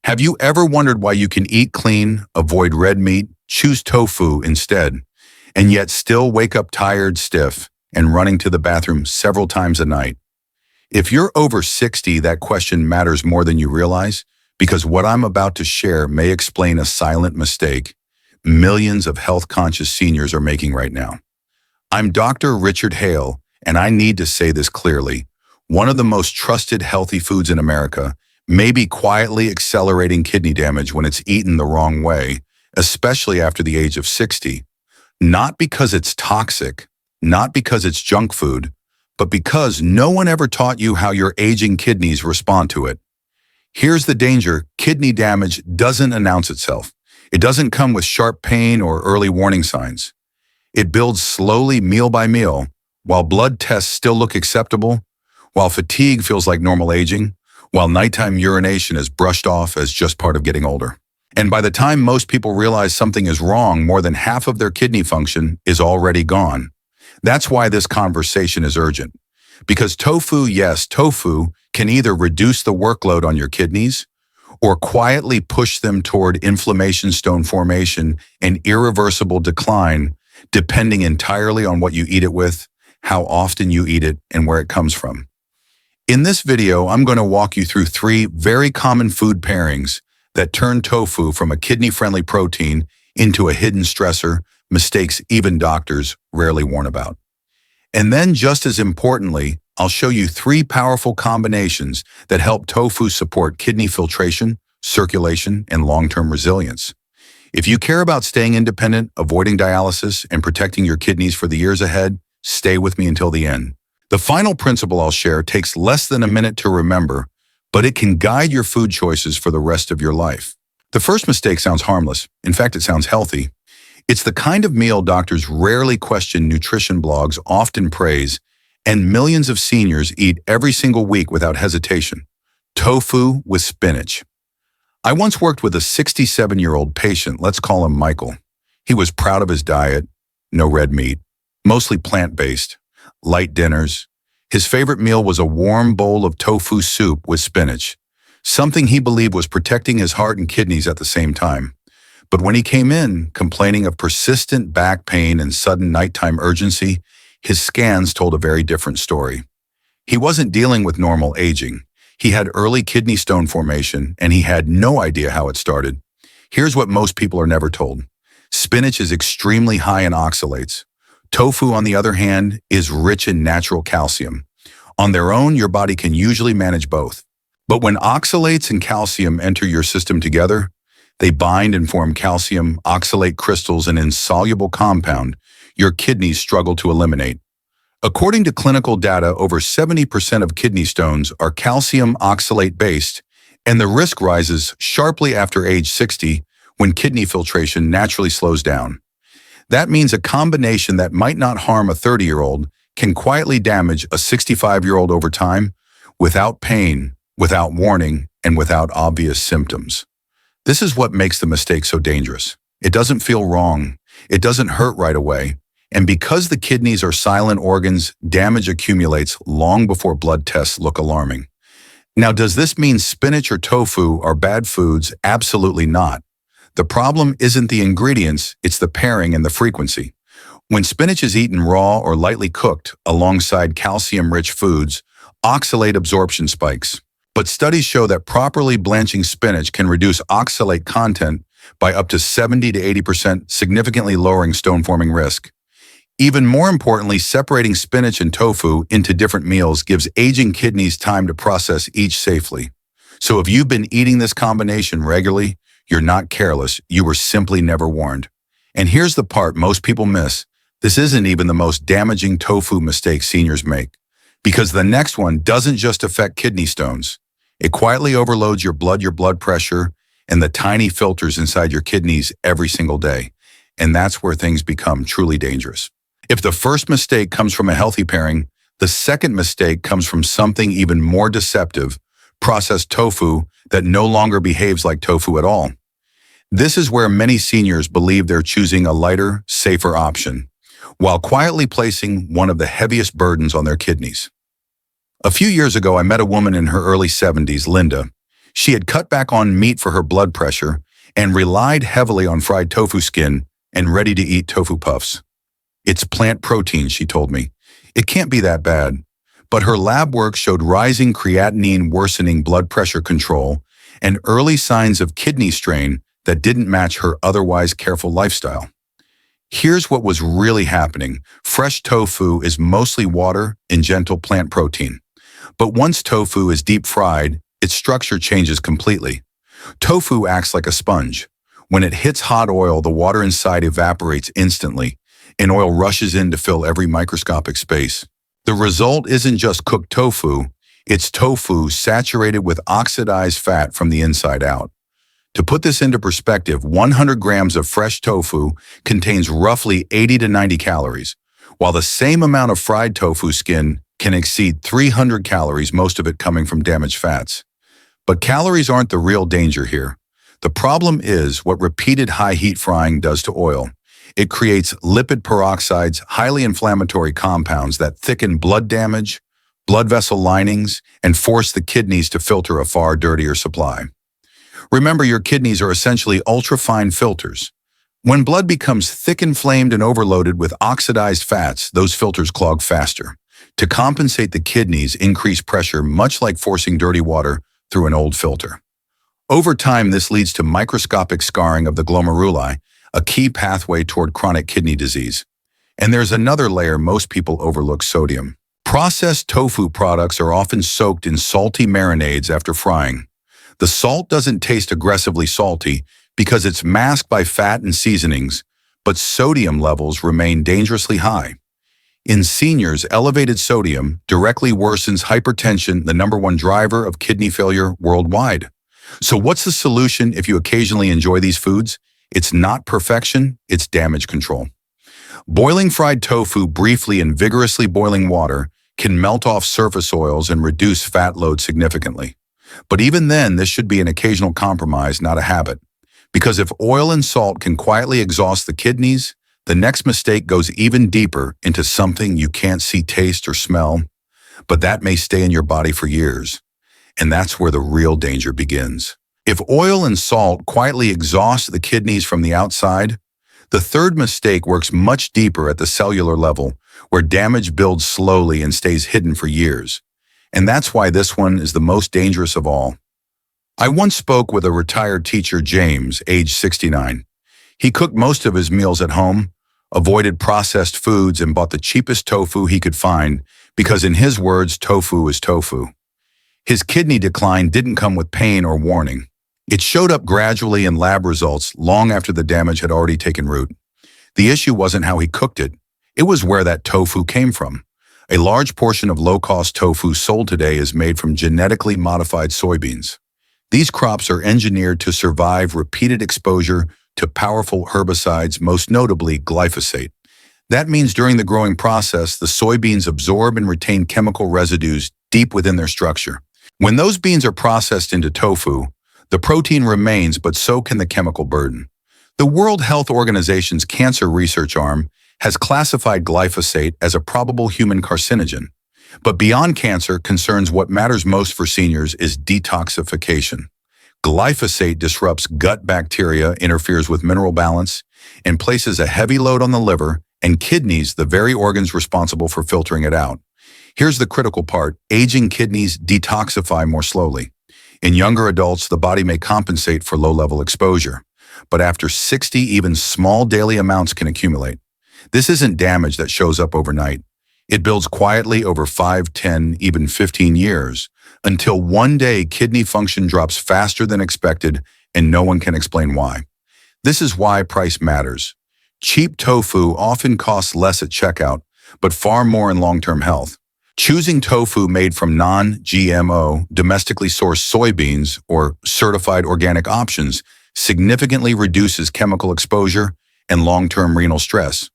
Have you ever wondered why you can eat clean, avoid red meat, choose tofu instead, and yet still wake up tired, stiff, and running to the bathroom several times a night? If you're over 60, that question matters more than you realize, because what I'm about to share may explain a silent mistake millions of health-conscious seniors are making right now. I'm Dr. Richard Hale, and I need to say this clearly. One of the most trusted healthy foods in America may be quietly accelerating kidney damage when it's eaten the wrong way, especially after the age of 60. Not because it's toxic, not because it's junk food, but because no one ever taught you how your aging kidneys respond to it. Here's the danger: kidney damage doesn't announce itself. It doesn't come with sharp pain or early warning signs. It builds slowly, meal by meal, while blood tests still look acceptable, while fatigue feels like normal aging, while nighttime urination is brushed off as just part of getting older. And by the time most people realize something is wrong, more than half of their kidney function is already gone. That's why this conversation is urgent. Because tofu, yes, tofu, can either reduce the workload on your kidneys or quietly push them toward inflammation, stone formation, and irreversible decline, depending entirely on what you eat it with, how often you eat it, and where it comes from. In this video, I'm going to walk you through 3 very common food pairings that turn tofu from a kidney-friendly protein into a hidden stressor, mistakes even doctors rarely warn about. And then, just as importantly, I'll show you 3 powerful combinations that help tofu support kidney filtration, circulation, and long-term resilience. If you care about staying independent, avoiding dialysis, and protecting your kidneys for the years ahead, stay with me until the end. The final principle I'll share takes less than a minute to remember, but it can guide your food choices for the rest of your life. The first mistake sounds harmless. In fact, it sounds healthy. It's the kind of meal doctors rarely question, nutrition blogs often praise, and millions of seniors eat every single week without hesitation: tofu with spinach. I once worked with a 67-year-old patient, let's call him Michael. He was proud of his diet: no red meat, mostly plant-based, light dinners. His favorite meal was a warm bowl of tofu soup with spinach, something he believed was protecting his heart and kidneys at the same time. But when he came in, complaining of persistent back pain and sudden nighttime urgency, his scans told a very different story. He wasn't dealing with normal aging. He had early kidney stone formation, and he had no idea how it started. Here's what most people are never told. Spinach is extremely high in oxalates. Tofu, on the other hand, is rich in natural calcium. On their own, your body can usually manage both. But when oxalates and calcium enter your system together, they bind and form calcium oxalate crystals, an insoluble compound your kidneys struggle to eliminate. According to clinical data, over 70% of kidney stones are calcium oxalate-based, and the risk rises sharply after age 60 when kidney filtration naturally slows down. That means a combination that might not harm a 30-year-old can quietly damage a 65-year-old over time, without pain, without warning, and without obvious symptoms. This is what makes the mistake so dangerous. It doesn't feel wrong. It doesn't hurt right away. And because the kidneys are silent organs, damage accumulates long before blood tests look alarming. Now, does this mean spinach or tofu are bad foods? Absolutely not. The problem isn't the ingredients, it's the pairing and the frequency. When spinach is eaten raw or lightly cooked alongside calcium-rich foods, oxalate absorption spikes. But studies show that properly blanching spinach can reduce oxalate content by up to 70 to 80%, significantly lowering stone-forming risk. Even more importantly, separating spinach and tofu into different meals gives aging kidneys time to process each safely. So if you've been eating this combination regularly, you're not careless, you were simply never warned. And here's the part most people miss. This isn't even the most damaging tofu mistake seniors make, because the next one doesn't just affect kidney stones. It quietly overloads your blood pressure, and the tiny filters inside your kidneys every single day. And that's where things become truly dangerous. If the first mistake comes from a healthy pairing, the second mistake comes from something even more deceptive: processed tofu that no longer behaves like tofu at all. This is where many seniors believe they're choosing a lighter, safer option, while quietly placing one of the heaviest burdens on their kidneys. A few years ago, I met a woman in her early 70s, Linda. She had cut back on meat for her blood pressure and relied heavily on fried tofu skin and ready-to-eat tofu puffs. It's plant protein, she told me. It can't be that bad. But her lab work showed rising creatinine worsening blood pressure control and early signs of kidney strain that didn't match her otherwise careful lifestyle. Here's what was really happening. Fresh tofu is mostly water and gentle plant protein. But once tofu is deep fried, its structure changes completely. Tofu acts like a sponge. When it hits hot oil, the water inside evaporates instantly, and oil rushes in to fill every microscopic space. The result isn't just cooked tofu, it's tofu saturated with oxidized fat from the inside out. To put this into perspective, 100 grams of fresh tofu contains roughly 80 to 90 calories, while the same amount of fried tofu skin can exceed 300 calories, most of it coming from damaged fats. But calories aren't the real danger here. The problem is what repeated high heat frying does to oil. It creates lipid peroxides, highly inflammatory compounds that thicken blood damage, blood vessel linings, and force the kidneys to filter a far dirtier supply. Remember, your kidneys are essentially ultra-fine filters. When blood becomes thick, inflamed, and overloaded with oxidized fats, those filters clog faster. To compensate, the kidneys increase pressure, much like forcing dirty water through an old filter. Over time, this leads to microscopic scarring of the glomeruli, a key pathway toward chronic kidney disease. And there's another layer most people overlook: sodium. Processed tofu products are often soaked in salty marinades after frying. The salt doesn't taste aggressively salty because it's masked by fat and seasonings, but sodium levels remain dangerously high. In seniors, elevated sodium directly worsens hypertension, the #1 driver of kidney failure worldwide. So what's the solution if you occasionally enjoy these foods? It's not perfection, it's damage control. Boiling fried tofu briefly in vigorously boiling water can melt off surface oils and reduce fat load significantly. But even then, this should be an occasional compromise, not a habit. Because if oil and salt can quietly exhaust the kidneys, the next mistake goes even deeper into something you can't see, taste, or smell, but that may stay in your body for years. And that's where the real danger begins. If oil and salt quietly exhaust the kidneys from the outside, the third mistake works much deeper at the cellular level, where damage builds slowly and stays hidden for years. And that's why this one is the most dangerous of all. I once spoke with a retired teacher, James, age 69. He cooked most of his meals at home, avoided processed foods, and bought the cheapest tofu he could find because, in his words, tofu is tofu. His kidney decline didn't come with pain or warning. It showed up gradually in lab results long after the damage had already taken root. The issue wasn't how he cooked it. It was where that tofu came from. A large portion of low-cost tofu sold today is made from genetically modified soybeans. These crops are engineered to survive repeated exposure to powerful herbicides, most notably glyphosate. That means during the growing process, the soybeans absorb and retain chemical residues deep within their structure. When those beans are processed into tofu, the protein remains, but so can the chemical burden. The World Health Organization's cancer research arm has classified glyphosate as a probable human carcinogen. But beyond cancer, concerns what matters most for seniors is detoxification. Glyphosate disrupts gut bacteria, interferes with mineral balance, and places a heavy load on the liver and kidneys, the very organs responsible for filtering it out. Here's the critical part: aging kidneys detoxify more slowly. In younger adults, the body may compensate for low-level exposure, but after 60, even small daily amounts can accumulate. This isn't damage that shows up overnight. It builds quietly over 5, 10, even 15 years, until one day kidney function drops faster than expected and no one can explain why. This is why price matters. Cheap tofu often costs less at checkout, but far more in long-term health. Choosing tofu made from non-GMO, domestically sourced soybeans or certified organic options significantly reduces chemical exposure and long-term renal stress.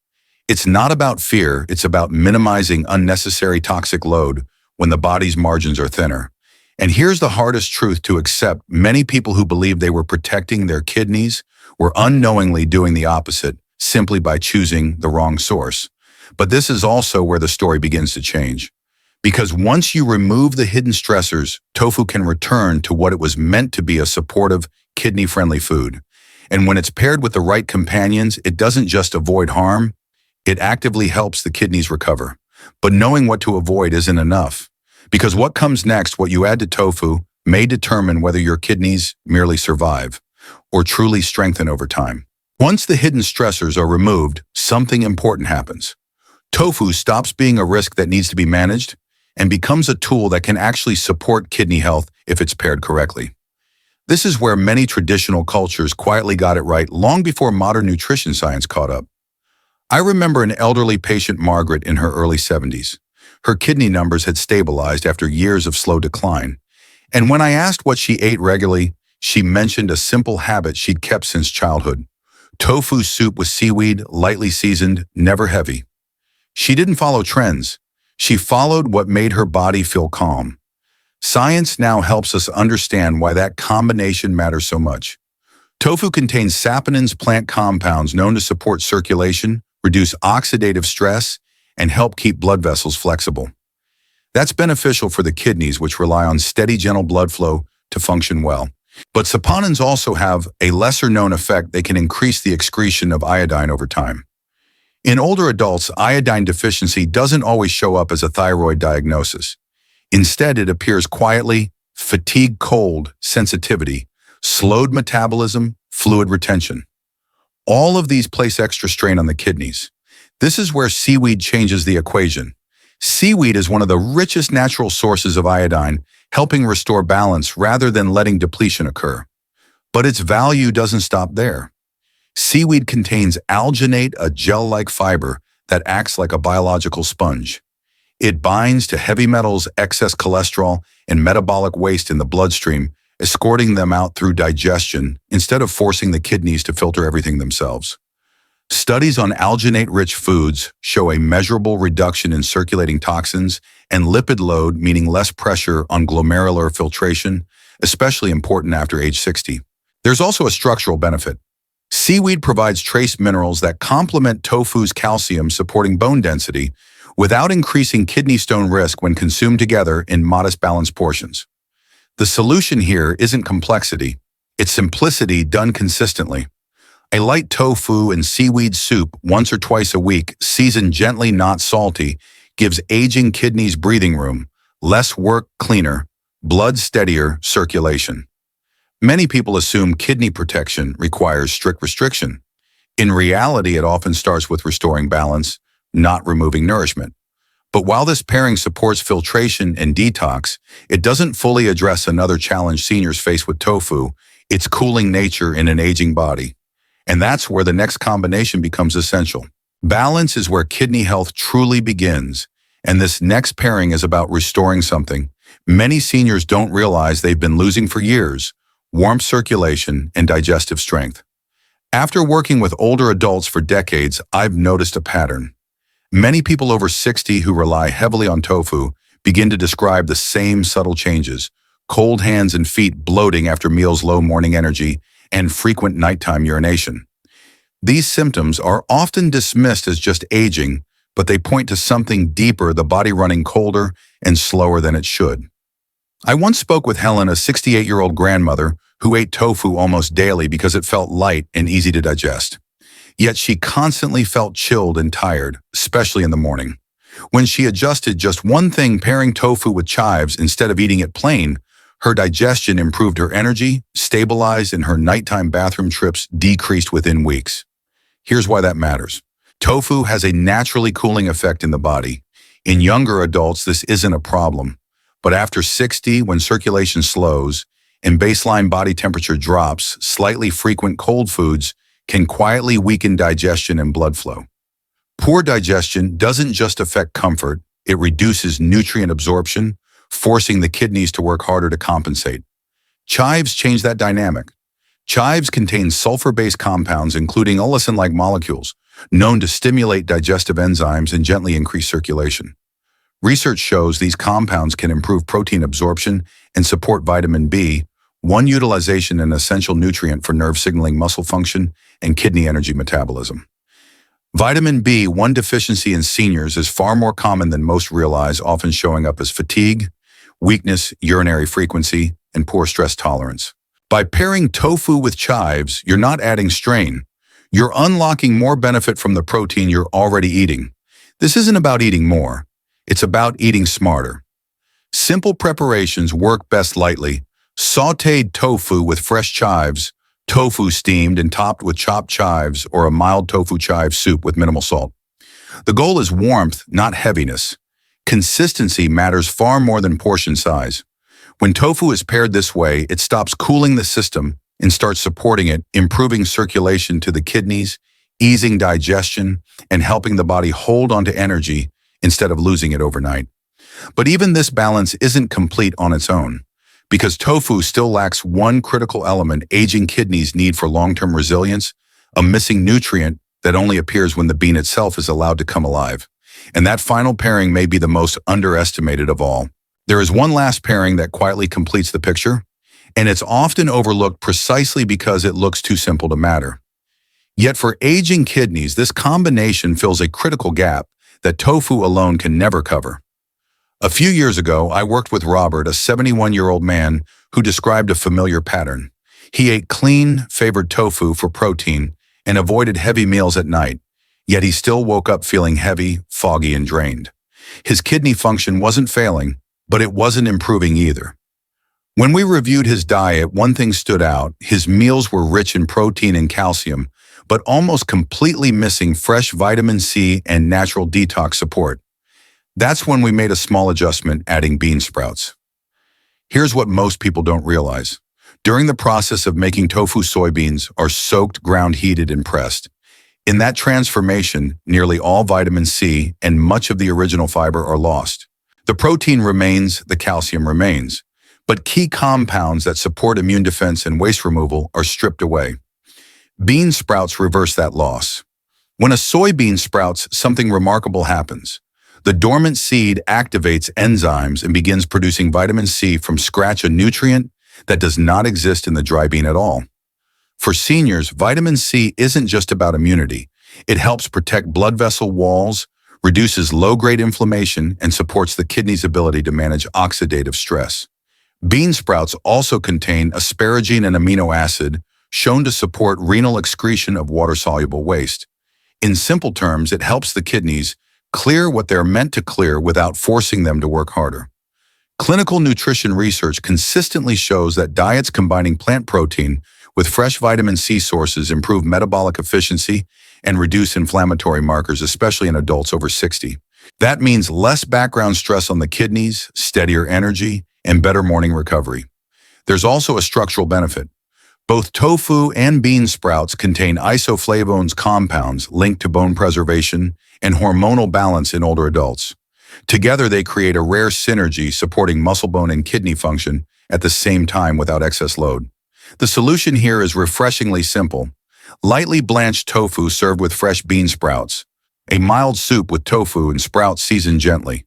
It's not about fear, it's about minimizing unnecessary toxic load when the body's margins are thinner. And here's the hardest truth to accept: many people who believed they were protecting their kidneys were unknowingly doing the opposite, simply by choosing the wrong source. But this is also where the story begins to change. Because once you remove the hidden stressors, tofu can return to what it was meant to be: a supportive, kidney-friendly food. And when it's paired with the right companions, it doesn't just avoid harm, it actively helps the kidneys recover. But knowing what to avoid isn't enough. Because what comes next, what you add to tofu, may determine whether your kidneys merely survive or truly strengthen over time. Once the hidden stressors are removed, something important happens. Tofu stops being a risk that needs to be managed and becomes a tool that can actually support kidney health if it's paired correctly. This is where many traditional cultures quietly got it right long before modern nutrition science caught up. I remember an elderly patient, Margaret, in her early 70s. Her kidney numbers had stabilized after years of slow decline. And when I asked what she ate regularly, she mentioned a simple habit she'd kept since childhood: tofu soup with seaweed, lightly seasoned, never heavy. She didn't follow trends. She followed what made her body feel calm. Science now helps us understand why that combination matters so much. Tofu contains saponins, plant compounds known to support circulation, reduce oxidative stress, and help keep blood vessels flexible. That's beneficial for the kidneys, which rely on steady, gentle blood flow to function well. But saponins also have a lesser-known effect: they can increase the excretion of iodine over time. In older adults, iodine deficiency doesn't always show up as a thyroid diagnosis. Instead, it appears quietly: fatigue, cold, sensitivity, slowed metabolism, fluid retention. All of these place extra strain on the kidneys. This is where seaweed changes the equation. Seaweed is one of the richest natural sources of iodine, helping restore balance rather than letting depletion occur. But its value doesn't stop there. Seaweed contains alginate, a gel-like fiber that acts like a biological sponge. It binds to heavy metals, excess cholesterol, and metabolic waste in the bloodstream, escorting them out through digestion instead of forcing the kidneys to filter everything themselves. Studies on alginate-rich foods show a measurable reduction in circulating toxins and lipid load, meaning less pressure on glomerular filtration, especially important after age 60. There's also a structural benefit. Seaweed provides trace minerals that complement tofu's calcium, supporting bone density, without increasing kidney stone risk when consumed together in modest, balanced portions. The solution here isn't complexity, it's simplicity done consistently. A light tofu and seaweed soup once or twice a week, seasoned gently, not salty, gives aging kidneys breathing room, less work, cleaner, blood steadier circulation. Many people assume kidney protection requires strict restriction. In reality, it often starts with restoring balance, not removing nourishment. But while this pairing supports filtration and detox, it doesn't fully address another challenge seniors face with tofu: its cooling nature in an aging body. And that's where the next combination becomes essential. Balance is where kidney health truly begins, and this next pairing is about restoring something many seniors don't realize they've been losing for years: warmth, circulation, and digestive strength. After working with older adults for decades, I've noticed a pattern. Many people over 60 who rely heavily on tofu begin to describe the same subtle changes: cold hands and feet, bloating after meals, low morning energy, and frequent nighttime urination. These symptoms are often dismissed as just aging, but they point to something deeper: the body running colder and slower than it should. I once spoke with Helen, a 68-year-old grandmother who ate tofu almost daily because it felt light and easy to digest. Yet she constantly felt chilled and tired, especially in the morning. When she adjusted just one thing, pairing tofu with chives instead of eating it plain, her digestion improved, her energy stabilized, and her nighttime bathroom trips decreased within weeks. Here's why that matters. Tofu has a naturally cooling effect in the body. In younger adults, this isn't a problem. But after 60, when circulation slows and baseline body temperature drops, slightly frequent cold foods can quietly weaken digestion and blood flow. Poor digestion doesn't just affect comfort, it reduces nutrient absorption, forcing the kidneys to work harder to compensate. Chives change that dynamic. Chives contain sulfur-based compounds, including allicin-like molecules, known to stimulate digestive enzymes and gently increase circulation. Research shows these compounds can improve protein absorption and support vitamin B, one utilization an essential nutrient for nerve signaling, muscle function, and kidney energy metabolism. Vitamin B1 deficiency in seniors is far more common than most realize, often showing up as fatigue, weakness, urinary frequency, and poor stress tolerance. By pairing tofu with chives, you're not adding strain. You're unlocking more benefit from the protein you're already eating. This isn't about eating more. It's about eating smarter. Simple preparations work best lightly. Sautéed tofu with fresh chives, tofu steamed and topped with chopped chives, or a mild tofu chive soup with minimal salt. The goal is warmth, not heaviness. Consistency matters far more than portion size. When tofu is paired this way, it stops cooling the system and starts supporting it, improving circulation to the kidneys, easing digestion, and helping the body hold onto energy instead of losing it overnight. But even this balance isn't complete on its own, because tofu still lacks one critical element aging kidneys need for long-term resilience, a missing nutrient that only appears when the bean itself is allowed to come alive. And that final pairing may be the most underestimated of all. There is one last pairing that quietly completes the picture, and it's often overlooked precisely because it looks too simple to matter. Yet for aging kidneys, this combination fills a critical gap that tofu alone can never cover. A few years ago, I worked with Robert, a 71-year-old man who described a familiar pattern. He ate clean, favored tofu for protein and avoided heavy meals at night, yet he still woke up feeling heavy, foggy, and drained. His kidney function wasn't failing, but it wasn't improving either. When we reviewed his diet, one thing stood out. His meals were rich in protein and calcium, but almost completely missing fresh vitamin C and natural detox support. That's when we made a small adjustment, adding bean sprouts. Here's what most people don't realize. During the process of making tofu, soybeans are soaked, ground, heated, and pressed. In that transformation, nearly all vitamin C and much of the original fiber are lost. The protein remains, the calcium remains, but key compounds that support immune defense and waste removal are stripped away. Bean sprouts reverse that loss. When a soybean sprouts, something remarkable happens. The dormant seed activates enzymes and begins producing vitamin C from scratch, a nutrient that does not exist in the dry bean at all. For seniors, vitamin C isn't just about immunity. It helps protect blood vessel walls, reduces low-grade inflammation, and supports the kidney's ability to manage oxidative stress. Bean sprouts also contain asparagine, an amino acid shown to support renal excretion of water-soluble waste. In simple terms, it helps the kidneys clear what they're meant to clear without forcing them to work harder. Clinical nutrition research consistently shows that diets combining plant protein with fresh vitamin C sources improve metabolic efficiency and reduce inflammatory markers, especially in adults over 60. That means less background stress on the kidneys, steadier energy, and better morning recovery. There's also a structural benefit. Both tofu and bean sprouts contain isoflavones, compounds linked to bone preservation and hormonal balance in older adults. Together, they create a rare synergy supporting muscle, bone, and kidney function at the same time without excess load. The solution here is refreshingly simple. Lightly blanched tofu served with fresh bean sprouts. A mild soup with tofu and sprouts seasoned gently.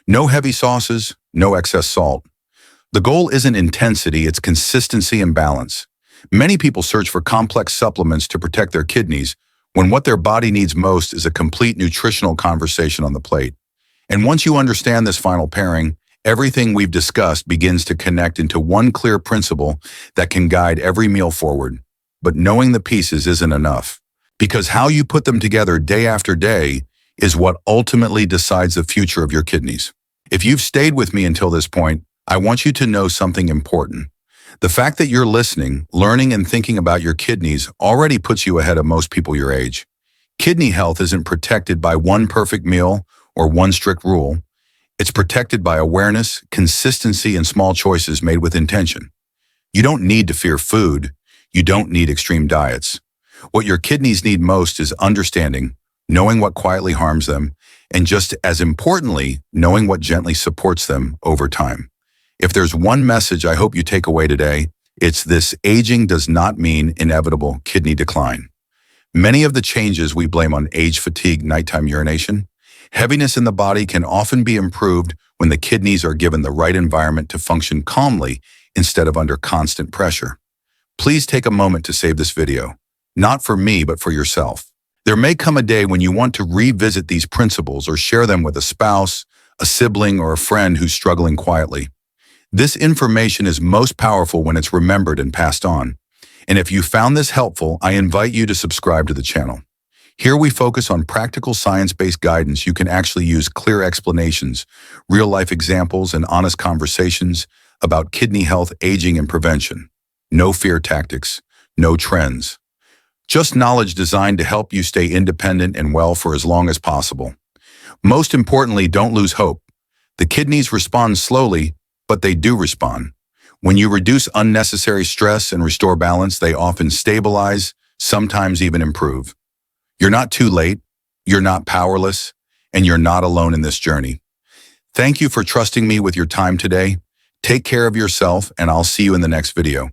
No heavy sauces, no excess salt. The goal isn't intensity, it's consistency and balance. Many people search for complex supplements to protect their kidneys when what their body needs most is a complete nutritional conversation on the plate. And once you understand this final pairing, everything we've discussed begins to connect into one clear principle that can guide every meal forward. But knowing the pieces isn't enough, because how you put them together day after day is what ultimately decides the future of your kidneys. If you've stayed with me until this point, I want you to know something important. The fact that you're listening, learning, and thinking about your kidneys already puts you ahead of most people your age. Kidney health isn't protected by one perfect meal or one strict rule. It's protected by awareness, consistency, and small choices made with intention. You don't need to fear food. You don't need extreme diets. What your kidneys need most is understanding, knowing what quietly harms them, and just as importantly, knowing what gently supports them over time. If there's one message I hope you take away today, it's this: aging does not mean inevitable kidney decline. Many of the changes we blame on age, fatigue, nighttime urination, heaviness in the body can often be improved when the kidneys are given the right environment to function calmly instead of under constant pressure. Please take a moment to save this video, not for me, but for yourself. There may come a day when you want to revisit these principles or share them with a spouse, a sibling, or a friend who's struggling quietly. This information is most powerful when it's remembered and passed on. And if you found this helpful, I invite you to subscribe to the channel. Here we focus on practical science-based guidance. You can actually use clear explanations, real-life examples, and honest conversations about kidney health, aging, and prevention. No fear tactics, no trends. Just knowledge designed to help you stay independent and well for as long as possible. Most importantly, don't lose hope. The kidneys respond slowly, but they do respond. When you reduce unnecessary stress and restore balance, they often stabilize, sometimes even improve. You're not too late, you're not powerless, and you're not alone in this journey. Thank you for trusting me with your time today. Take care of yourself, and I'll see you in the next video.